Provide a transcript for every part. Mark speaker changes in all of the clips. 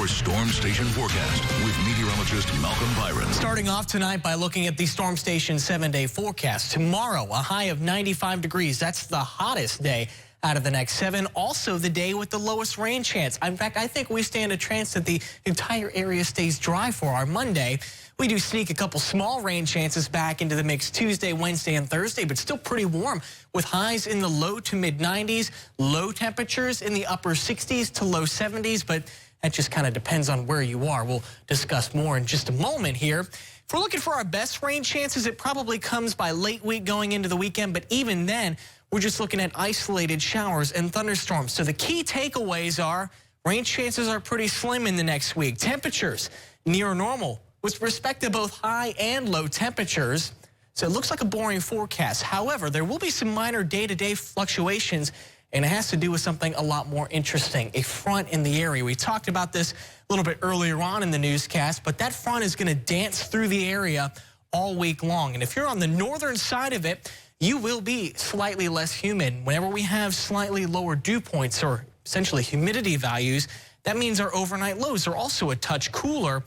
Speaker 1: your Storm Station forecast with meteorologist Malcolm Byron.
Speaker 2: Starting off tonight by looking at the Storm Station 7-day forecast. Tomorrow, a high of 95 degrees. That's the hottest day out of the next 7. Also, the day with the lowest rain chance. In fact, I think we stand a chance that the entire area stays dry for our Monday. We do sneak a couple small rain chances back into the mix Tuesday, Wednesday, and Thursday, but still pretty warm with highs in the low to mid 90s, low temperatures in the upper 60s to low 70s, but that just kind of depends on where you are. We'll discuss more in just a moment here. If we're looking for our best rain chances, it probably comes by late week going into the weekend, but even then, we're just looking at isolated showers and thunderstorms. So the key takeaways are rain chances are pretty slim in the next week. Temperatures near normal with respect to both high and low temperatures. So it looks like a boring forecast. However, there will be some minor day-to-day fluctuations, and it has to do with something a lot more interesting, a front in the area. We talked about this a little bit earlier on in the newscast, but that front is going to dance through the area all week long. And if you're on the northern side of it, you will be slightly less humid. Whenever we have slightly lower dew points or essentially humidity values, that means our overnight lows are also a touch cooler.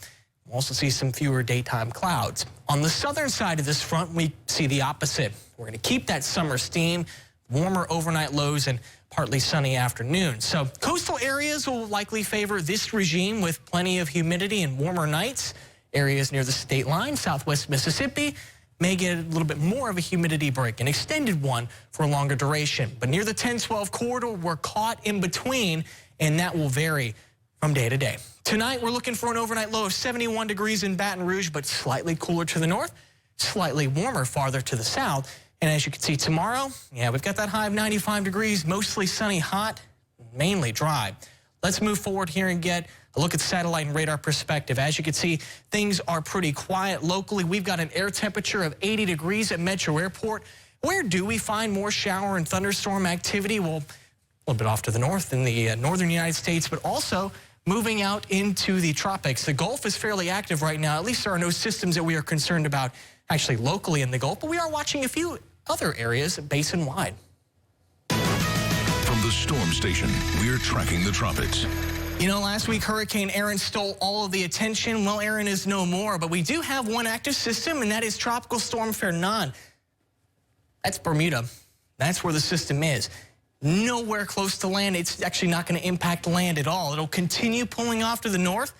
Speaker 2: We'll also see some fewer daytime clouds. On the southern side of this front, we see the opposite. We're going to keep that summer steam, warmer overnight lows, and partly sunny afternoons. So coastal areas will likely favor this regime with plenty of humidity and warmer nights. Areas near the state line, southwest Mississippi, may get a little bit more of a humidity break, an extended one for a longer duration. But near the 10-12 corridor, we're caught in between, and that will vary from day to day. Tonight, we're looking for an overnight low of 71 degrees in Baton Rouge, but slightly cooler to the north, slightly warmer farther to the south. And as you can see tomorrow, we've got that high of 95 degrees, mostly sunny, hot, mainly dry. Let's move forward here and get a look at satellite and radar perspective. As you can see, things are pretty quiet locally. We've got an air temperature of 80 degrees at Metro Airport. Where do we find more shower and thunderstorm activity? Well, a little bit off to the north in the northern United States, but also moving out into the tropics. The Gulf is fairly active right now. At least there are no systems that we are concerned about actually locally in the Gulf, but we are watching a few other areas basin-wide.
Speaker 1: From the Storm Station, we're tracking the tropics.
Speaker 2: You know, last week, Hurricane Erin stole all of the attention. Well, Erin is no more, but we do have one active system, and that is Tropical Storm Fernand. That's Bermuda. That's where the system is. Nowhere close to land. It's actually not going to impact land at all. It'll continue pulling off to the north.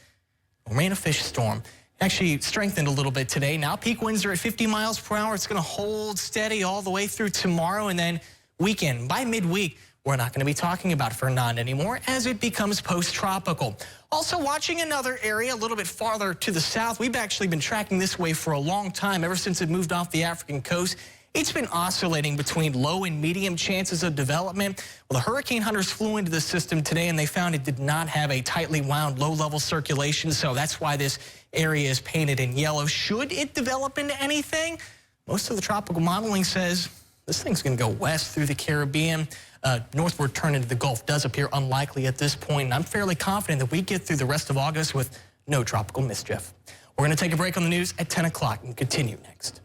Speaker 2: Remain a fish storm. Actually strengthened a little bit today. Now peak winds are at 50 miles per hour. It's going to hold steady all the way through tomorrow and then weekend. By midweek, we're not going to be talking about Fernand anymore as it becomes post-tropical. Also watching another area a little bit farther to the south. We've actually been tracking this wave for a long time, ever since it moved off the African coast. It's been oscillating between low and medium chances of development. Well, the hurricane hunters flew into the system today, and they found it did not have a tightly wound low-level circulation, so that's why this area is painted in yellow. Should it develop into anything? Most of the tropical modeling says this thing's going to go west through the Caribbean. Northward turn into the Gulf does appear unlikely at this point, and I'm fairly confident that we get through the rest of August with no tropical mischief. We're going to take a break on the news at 10 o'clock and continue next.